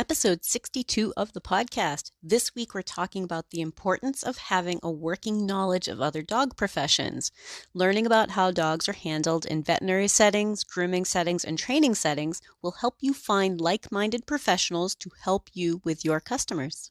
Episode 62 of the podcast. This week we're talking about the importance of having a working knowledge of other dog professions. Learning about how dogs are handled in veterinary settings, grooming settings, and training settings will help you find like-minded professionals to help you with your customers.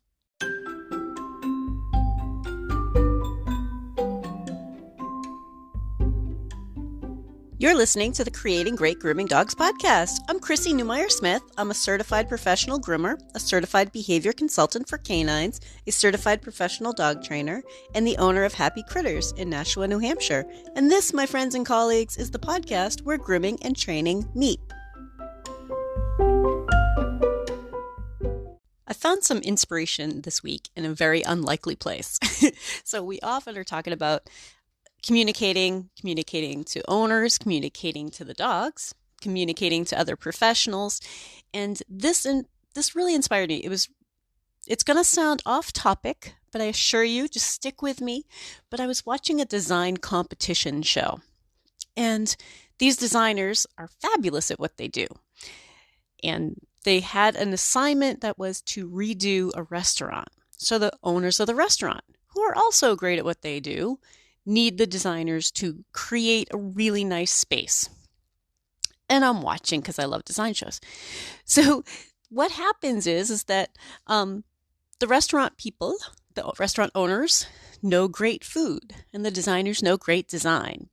You're listening to the Creating Great Grooming Dogs podcast. I'm Chrissy Newmeyer-Smith. I'm a certified professional groomer, a certified behavior consultant for canines, a certified professional dog trainer, and the owner of Happy Critters in Nashua, New Hampshire. And this, my friends and colleagues, is the podcast where grooming and training meet. I found some inspiration this week in a very unlikely place. So we often are talking about communicating to owners, communicating to the dogs, communicating to other professionals. And this really inspired me. It's going to sound off topic, but I assure you, just stick with me. But I was watching a design competition show, and these designers are fabulous at what they do. And they had an assignment that was to redo a restaurant. So the owners of the restaurant, who are also great at what they do, need the designers to create a really nice space. And I'm watching because I love design shows. So what happens is that the restaurant people, the restaurant owners, know great food, and the designers know great design.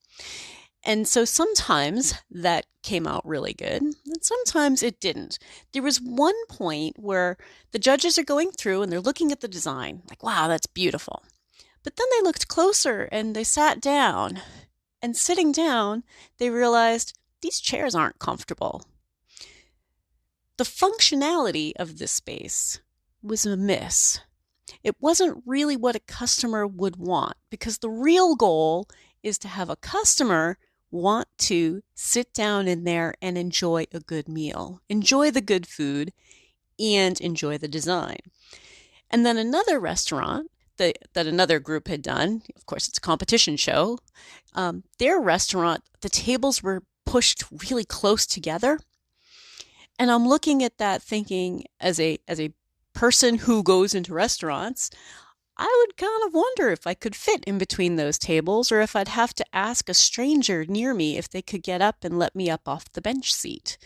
And so sometimes that came out really good, and sometimes it didn't. There was one point where the judges are going through and they're looking at the design, like, wow, that's beautiful. But then they looked closer and they sat down, and sitting down, they realized these chairs aren't comfortable. The functionality of this space was amiss. It wasn't really what a customer would want, because the real goal is to have a customer want to sit down in there and enjoy a good meal, enjoy the good food, and enjoy the design. And then another restaurant that another group had done, of course it's a competition show, their restaurant, the tables were pushed really close together. And I'm looking at that thinking, as a person who goes into restaurants, I would kind of wonder if I could fit in between those tables, or if I'd have to ask a stranger near me if they could get up and let me up off the bench seat.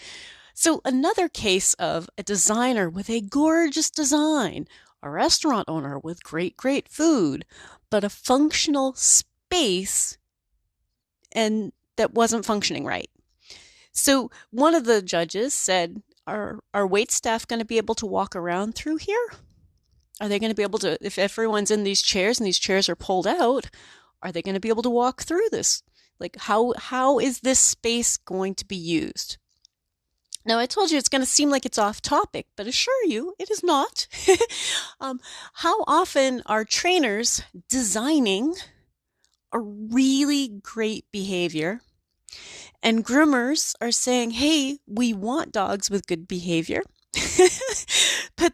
So another case of a designer with a gorgeous design, a restaurant owner with great food, but a functional space and that wasn't functioning right. So one of the judges said, are wait staff going to be able to walk around through here? Are they going to be able to, if everyone's in these chairs and these chairs are pulled out, are they going to be able to walk through this? Like, how is this space going to be used? Now, I told you it's going to seem like it's off topic, but assure you, it is not. How often are trainers designing a really great behavior, and groomers are saying, hey, we want dogs with good behavior, but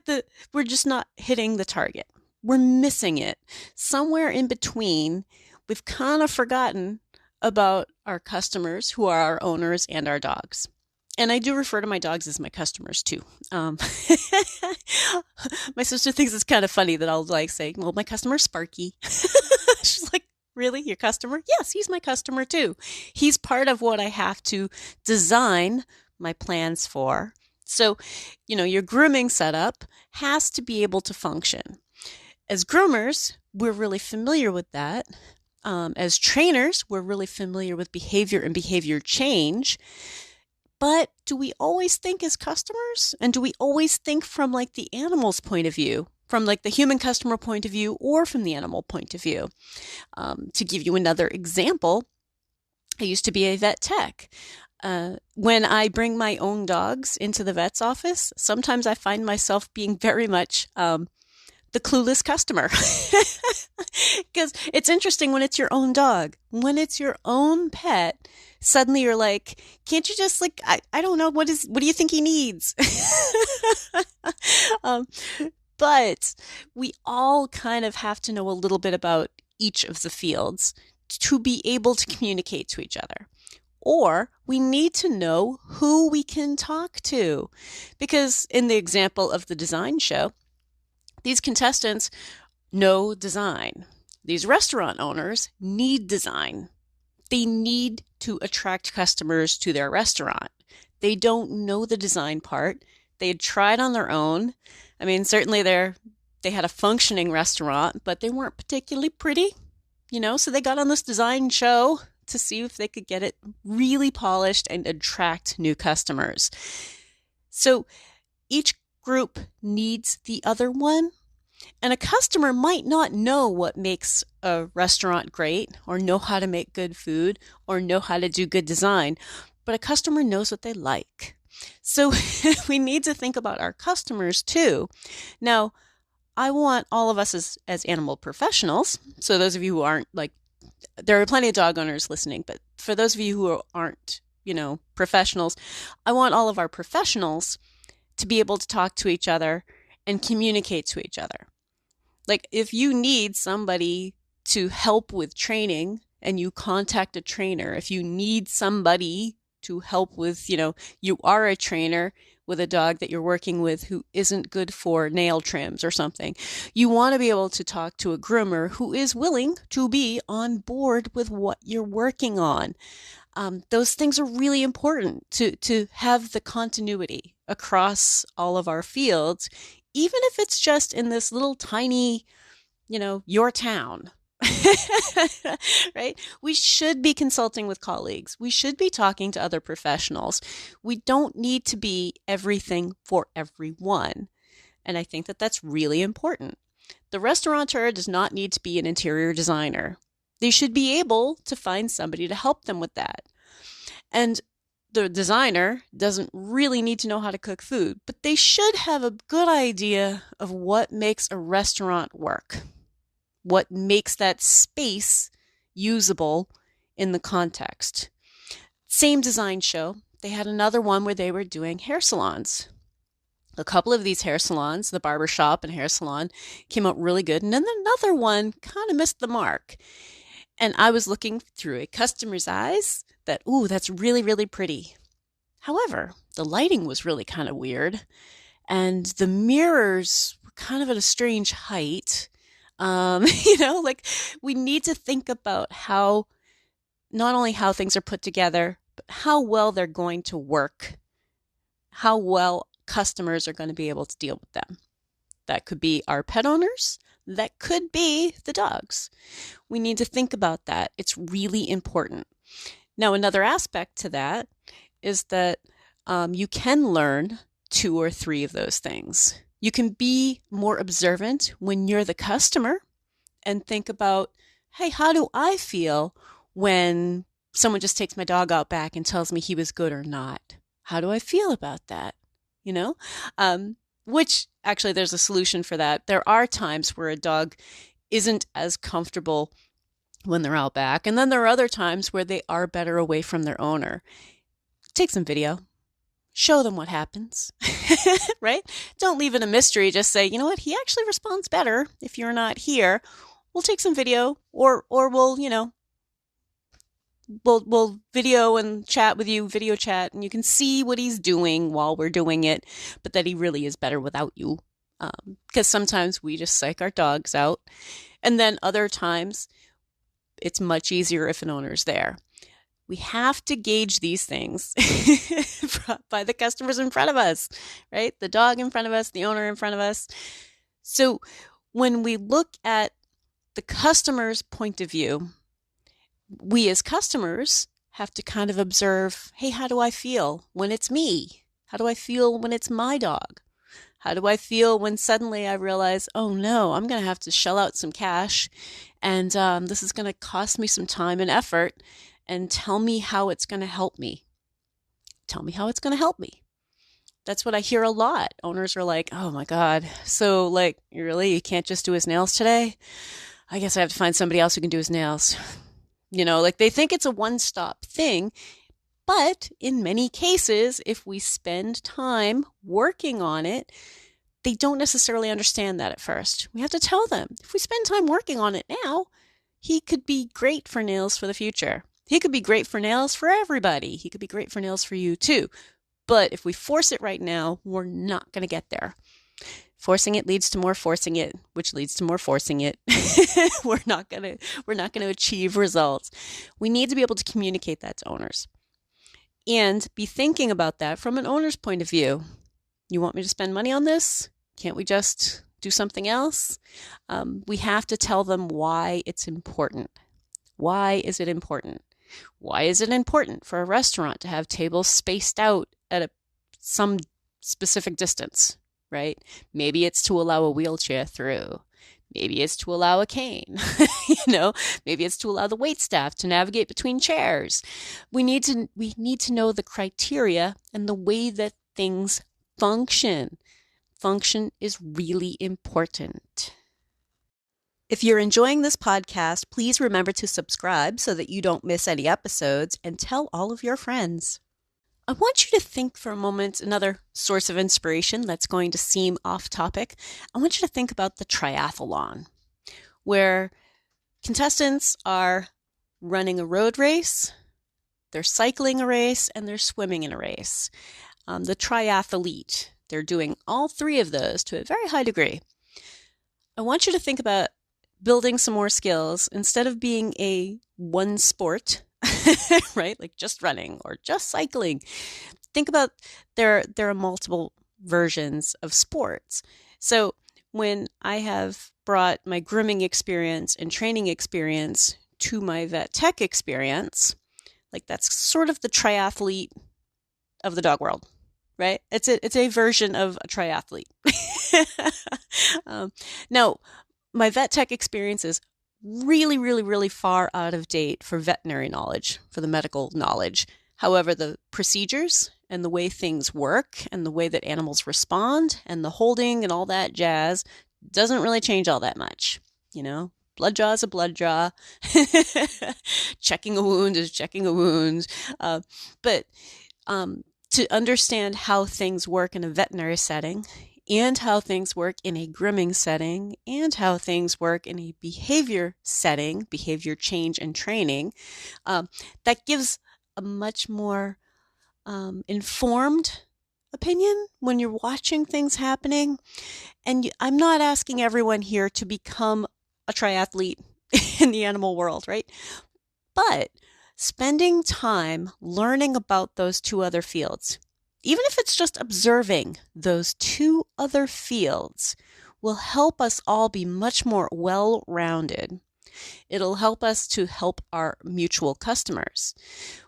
we're just not hitting the target. We're missing it. Somewhere in between, we've kind of forgotten about our customers, who are our owners and our dogs. And I do refer to my dogs as my customers too. My sister thinks it's kind of funny that I'll say, well, my customer's Sparky. She's like, really? Your customer? Yes, he's my customer too. He's part of what I have to design my plans for. So, your grooming setup has to be able to function. As groomers, we're really familiar with that. As trainers, we're really familiar with behavior and behavior change. But do we always think as customers? And do we always think from the animal's point of view, from the human customer point of view, or from the animal point of view? To give you another example, I used to be a vet tech. When I bring my own dogs into the vet's office, sometimes I find myself being very much the clueless customer. Because it's interesting when it's your own dog. When it's your own pet, suddenly you're like, can't you just I don't know, what do you think he needs? But we all kind of have to know a little bit about each of the fields to be able to communicate to each other. or we need to know who we can talk to. Because in the example of the design show, these contestants know design. These restaurant owners need design. They need to attract customers to their restaurant. They don't know the design part. They had tried on their own. I mean, certainly they had a functioning restaurant, but they weren't particularly pretty, so they got on this design show to see if they could get it really polished and attract new customers. So each group needs the other one. And a customer might not know what makes a restaurant great, or know how to make good food, or know how to do good design, but a customer knows what they like. So we need to think about our customers too. Now, I want all of us as animal professionals, so those of you who aren't there are plenty of dog owners listening, but for those of you who aren't, professionals, I want all of our professionals to be able to talk to each other and communicate to each other. Like if you need somebody to help with training and you contact a trainer, if you need somebody to help with, you are a trainer with a dog that you're working with who isn't good for nail trims or something, you want to be able to talk to a groomer who is willing to be on board with what you're working on. Those things are really important to have the continuity across all of our fields, even if it's just in this little tiny, your town, right? We should be consulting with colleagues. We should be talking to other professionals. We don't need to be everything for everyone. And I think that that's really important. The restaurateur does not need to be an interior designer. They should be able to find somebody to help them with that. And the designer doesn't really need to know how to cook food, but they should have a good idea of what makes a restaurant work, what makes that space usable in the context. Same design show, they had another one where they were doing hair salons. A couple of these hair salons, the barbershop and hair salon, came out really good, and then another one kind of missed the mark. And I was looking through a customer's eyes that, ooh, that's really, really pretty. However, the lighting was really kind of weird, and the mirrors were kind of at a strange height. We need to think about how, not only how things are put together, but how well they're going to work, how well customers are going to be able to deal with them. That could be our pet owners. That could be the dogs. We need to think about that. It's really important. Now, another aspect to that is that you can learn 2 or 3 of those things. You can be more observant when you're the customer and think about, hey, how do I feel when someone just takes my dog out back and tells me he was good or not? How do I feel about that? Which actually there's a solution for that. There are times where a dog isn't as comfortable when they're out back, and then there are other times where they are better away from their owner. Take some video. Show them what happens, right? Don't leave it a mystery. Just say, you know what? He actually responds better if you're not here. We'll take some video, or we'll video and chat with you, video chat, and you can see what he's doing while we're doing it, but that he really is better without you. Because sometimes we just psych our dogs out, and then other times it's much easier if an owner's there. We have to gauge these things by the customers in front of us, right? The dog in front of us, the owner in front of us. So when we look at the customer's point of view, we as customers have to kind of observe, hey, how do I feel when it's me? How do I feel when it's my dog? How do I feel when suddenly I realize, oh no, I'm going to have to shell out some cash, and this is going to cost me some time and effort, and tell me how it's going to help me. Tell me how it's going to help me. That's what I hear a lot. Owners are like, oh my God, so you can't just do his nails today? I guess I have to find somebody else who can do his nails. They think it's a one-stop thing, but in many cases, if we spend time working on it, they don't necessarily understand that at first. We have to tell them, if we spend time working on it now, he could be great for nails for the future. He could be great for nails for everybody. He could be great for nails for you too. But if we force it right now, we're not going to get there. Forcing it leads to more forcing it, which leads to more forcing it. We're not going to achieve results. We need to be able to communicate that to owners and be thinking about that from an owner's point of view. You want me to spend money on this? Can't we just do something else? We have to tell them why it's important. Why is it important? Why is it important for a restaurant to have tables spaced out at some specific distance, right? Maybe it's to allow a wheelchair through. Maybe it's to allow a cane. Maybe it's to allow the waitstaff to navigate between chairs. We need to know the criteria and the way that things function. Function is really important. If you're enjoying this podcast, please remember to subscribe so that you don't miss any episodes, and tell all of your friends. I want you to think for a moment, another source of inspiration that's going to seem off topic. I want you to think about the triathlon, where contestants are running a road race, they're cycling a race, and they're swimming in a race. The triathlete, they're doing all three of those to a very high degree. I want you to think about building some more skills instead of being a one sport, right? Like just running or just cycling. Think about there are multiple versions of sports. So when I have brought my grooming experience and training experience to my vet tech experience, like that's sort of the triathlete of the dog world, right? It's a version of a triathlete. Now, my vet tech experience is really, really, really far out of date for veterinary knowledge, for the medical knowledge. However, the procedures and the way things work and the way that animals respond and the holding and all that jazz doesn't really change all that much. Blood draw is a blood draw. Checking a wound is checking a wound. But to understand how things work in a veterinary setting, and how things work in a grooming setting, and how things work in a behavior setting, behavior change and training, that gives a much more informed opinion when you're watching things happening. And I'm not asking everyone here to become a triathlete in the animal world, right? But spending time learning about those two other fields, even if it's just observing those two other fields, will help us all be much more well-rounded. It'll help us to help our mutual customers.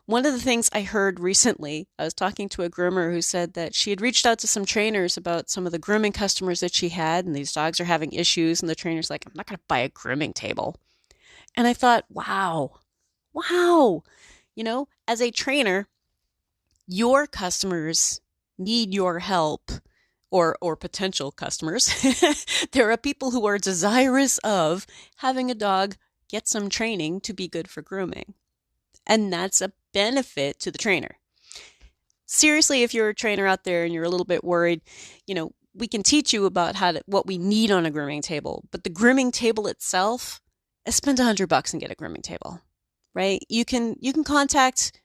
One of the things I heard recently, I was talking to a groomer who said that she had reached out to some trainers about some of the grooming customers that she had, and these dogs are having issues, and the trainer's like, I'm not going to buy a grooming table. And I thought, wow. As a trainer, your customers need your help, or potential customers. There are people who are desirous of having a dog get some training to be good for grooming. And that's a benefit to the trainer. Seriously, if you're a trainer out there and you're a little bit worried, we can teach you about what we need on a grooming table. But the grooming table itself, spend $100 and get a grooming table, right? You can contact,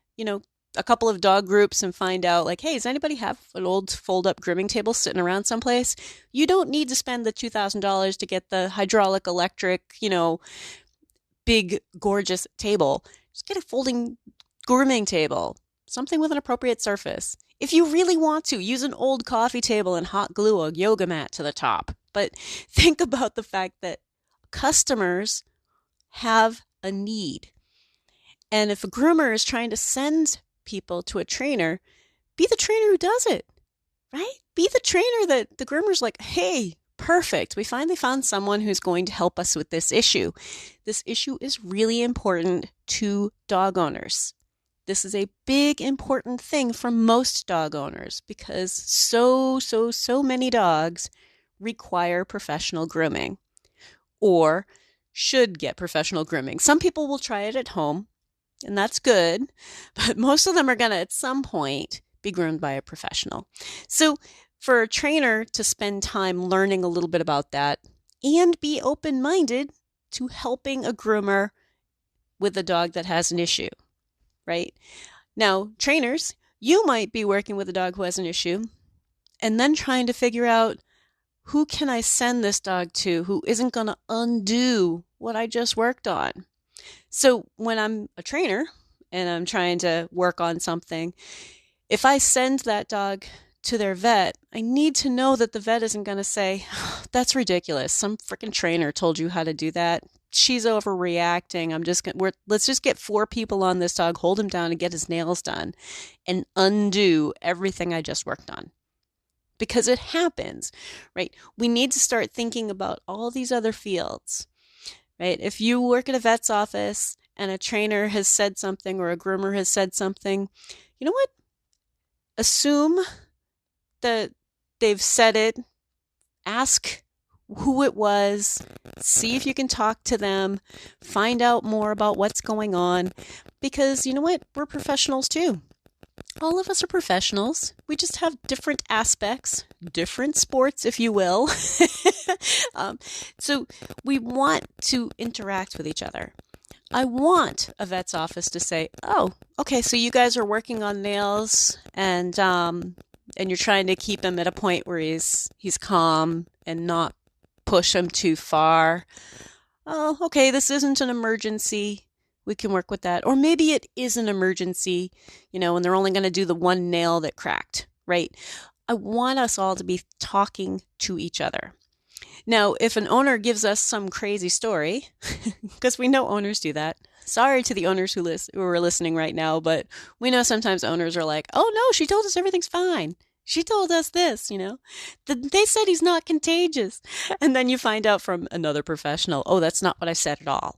a couple of dog groups and find out, like, hey, does anybody have an old fold-up grooming table sitting around someplace? You don't need to spend the $2,000 to get the hydraulic, electric, big, gorgeous table. Just get a folding grooming table, something with an appropriate surface. If you really want to, use an old coffee table and hot glue a yoga mat to the top. But think about the fact that customers have a need. And if a groomer is trying to send people to a trainer, be the trainer who does it, right? Be the trainer that the groomer's like, hey, perfect. We finally found someone who's going to help us with this issue. This issue is really important to dog owners. This is a big, important thing for most dog owners because so many dogs require professional grooming or should get professional grooming. Some people will try it at home, and that's good, but most of them are going to, at some point, be groomed by a professional. So for a trainer to spend time learning a little bit about that and be open-minded to helping a groomer with a dog that has an issue. right? Now, trainers, you might be working with a dog who has an issue and then trying to figure out, who can I send this dog to who isn't going to undo what I just worked on? So when I'm a trainer and I'm trying to work on something, if I send that dog to their vet, I need to know that the vet isn't going to say, that's ridiculous. Some freaking trainer told you how to do that. She's overreacting. Let's just get 4 people on this dog, hold him down and get his nails done and undo everything I just worked on. Because it happens, right? We need to start thinking about all these other fields, right? If you work at a vet's office and a trainer has said something or a groomer has said something, you know what? Assume that they've said it. Ask who it was. See if you can talk to them. Find out more about what's going on. Because you know what? We're professionals too. All of us are professionals. We just have different aspects, different sports, if you will. So we want to interact with each other. I want a vet's office to say, oh, okay, so you guys are working on nails and you're trying to keep him at a point where he's calm and not push him too far. Oh, okay, this isn't an emergency. We can work with that. Or maybe it is an emergency, and they're only going to do the one nail that cracked, right? I want us all to be talking to each other. Now, if an owner gives us some crazy story, because we know owners do that. Sorry to the owners who are listening right now, but we know sometimes owners are like, oh no, she told us everything's fine. She told us this, They said he's not contagious. And then you find out from another professional, oh, that's not what I said at all.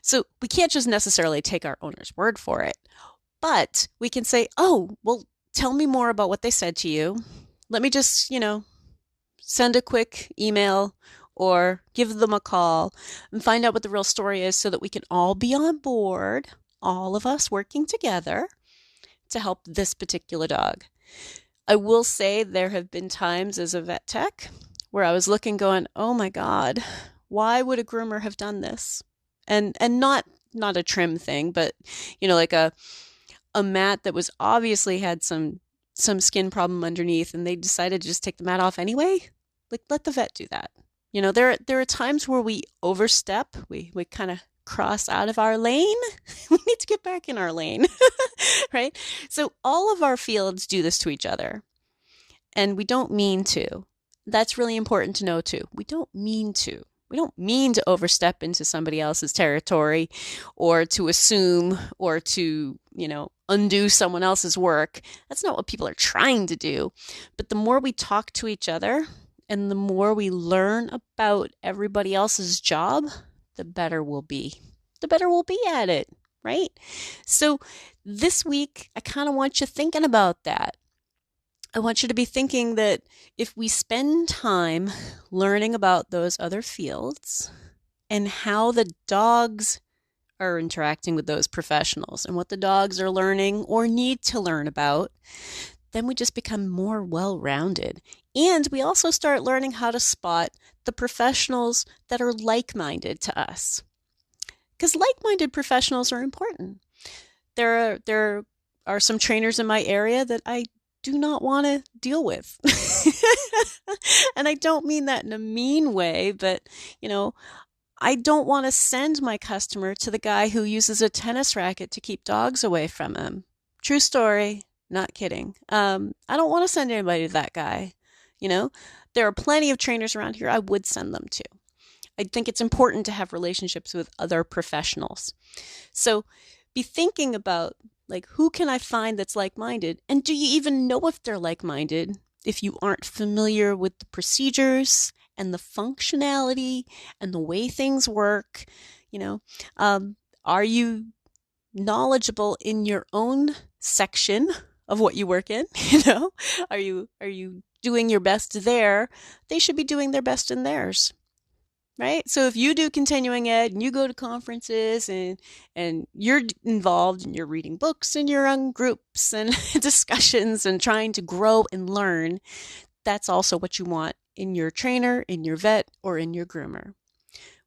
So we can't just necessarily take our owner's word for it. But we can say, oh, well, tell me more about what they said to you. Let me just, send a quick email or give them a call and find out what the real story is so that we can all be on board, all of us working together to help this particular dog. I will say there have been times as a vet tech where I was looking going, oh my God, why would a groomer have done this? And not a trim thing, but like a mat that was obviously had some skin problem underneath and they decided to just take the mat off anyway. Like, let the vet do that. There are times where we overstep, we kind of cross out of our lane. We need to get back in our lane, right? So all of our fields do this to each other, and we don't mean to. That's really important to know too. We don't mean to. We don't mean to overstep into somebody else's territory or to assume or to, undo someone else's work. That's not what people are trying to do. But the more we talk to each other and the more we learn about everybody else's job, the better we'll be. The better we'll be at it, right? So this week, I kind of want you thinking about that. I want you to be thinking that if we spend time learning about those other fields and how the dogs are interacting with those professionals and what the dogs are learning or need to learn about, then we just become more well-rounded. And we also start learning how to spot the professionals that are like-minded to us. Because like-minded professionals are important. There are some trainers in my area that I do not want to deal with. And I don't mean that in a mean way, but, I don't want to send my customer to the guy who uses a tennis racket to keep dogs away from him. True story. Not kidding. I don't want to send anybody to that guy. There are plenty of trainers around here I would send them to. I think it's important to have relationships with other professionals. So be thinking about, who can I find that's like-minded? And do you even know if they're like-minded if you aren't familiar with the procedures and the functionality and the way things work? Are you knowledgeable in your own section of what you work in? Are you doing your best there? They should be doing their best in theirs. Right? So if you do continuing ed and you go to conferences and you're involved and you're reading books and you're on groups and discussions and trying to grow and learn, that's also what you want in your trainer, in your vet, or in your groomer.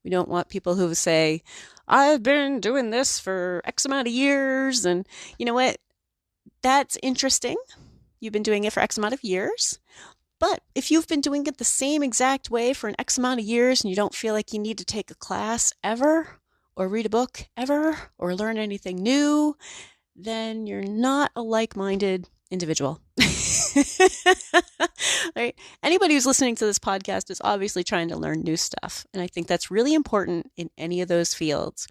We don't want people who say, I've been doing this for X amount of years. And you know what? That's interesting. You've been doing it for X amount of years. But if you've been doing it the same exact way for an X amount of years and you don't feel like you need to take a class ever, or read a book ever, or learn anything new, then you're not a like-minded individual. Right? Anybody who's listening to this podcast is obviously trying to learn new stuff. And I think that's really important in any of those fields.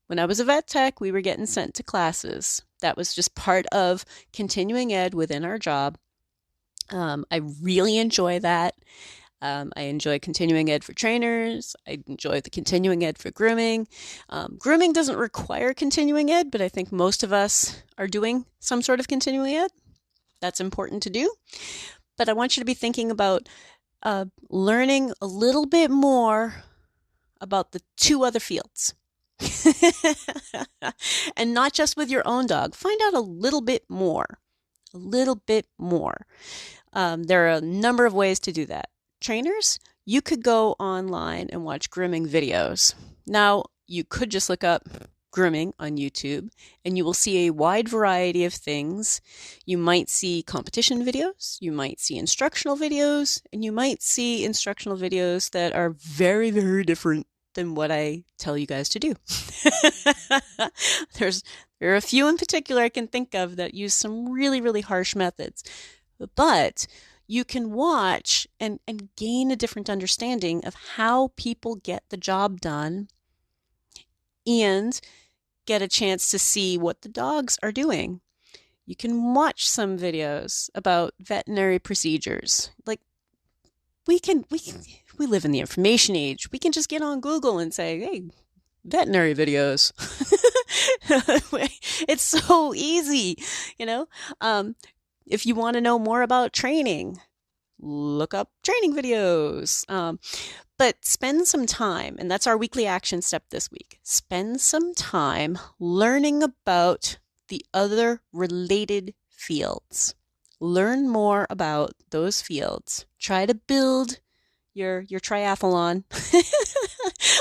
When I was a vet tech, we were getting sent to classes. That was just part of continuing ed within our job. I really enjoy that. I enjoy continuing ed for trainers. I enjoy the continuing ed for grooming. Grooming doesn't require continuing ed, but I think most of us are doing some sort of continuing ed. That's important to do. But I want you to be thinking about learning a little bit more about the two other fields. And not just with your own dog. Find out a little bit more. A little bit more. There are a number of ways to do that. Trainers, you could go online and watch grooming videos. Now, you could just look up grooming on YouTube and you will see a wide variety of things. You might see competition videos, you might see instructional videos, and you might see instructional videos that are very, very different than what I tell you guys to do. There are a few in particular I can think of that use some really, really harsh methods. But you can watch and gain a different understanding of how people get the job done and get a chance to see what the dogs are doing. You can watch some videos about veterinary procedures. Like we live in the information age. We can just get on Google and say, hey, veterinary videos. It's so easy, you know? If you want to know more about training, look up training videos. But spend some time, and that's our weekly action step this week. Spend some time learning about the other related fields. Learn more about those fields. Try to build your triathlon.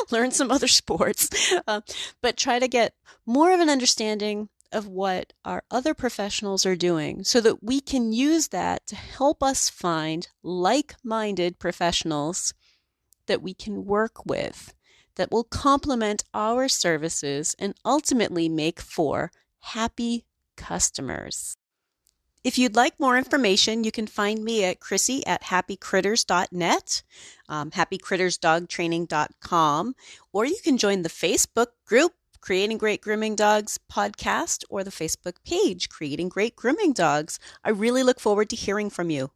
Learn some other sports. But try to get more of an understanding of what our other professionals are doing so that we can use that to help us find like-minded professionals that we can work with that will complement our services and ultimately make for happy customers. If you'd like more information, you can find me at Chrissy@happycritters.net, happycrittersdogtraining.com, or you can join the Facebook group Creating Great Grooming Dogs podcast or the Facebook page Creating Great Grooming Dogs. I really look forward to hearing from you.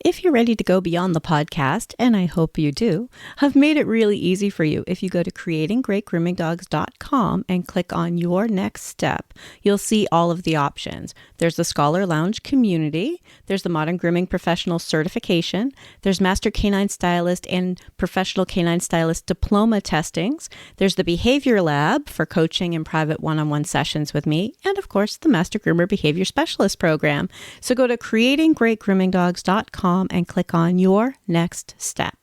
If you're ready to go beyond the podcast, and I hope you do, I've made it really easy for you. If you go to creatinggreatgroomingdogs.com and click on your next step, you'll see all of the options. There's the Scholar Lounge community, there's the Modern Grooming Professional certification, there's Master Canine Stylist and Professional Canine Stylist diploma testings, there's the Behavior Lab for coaching and private one-on-one sessions with me, and of course the Master Groomer Behavior Specialist program. So go to creatinggreatgroomingdogs.com and click on your next step.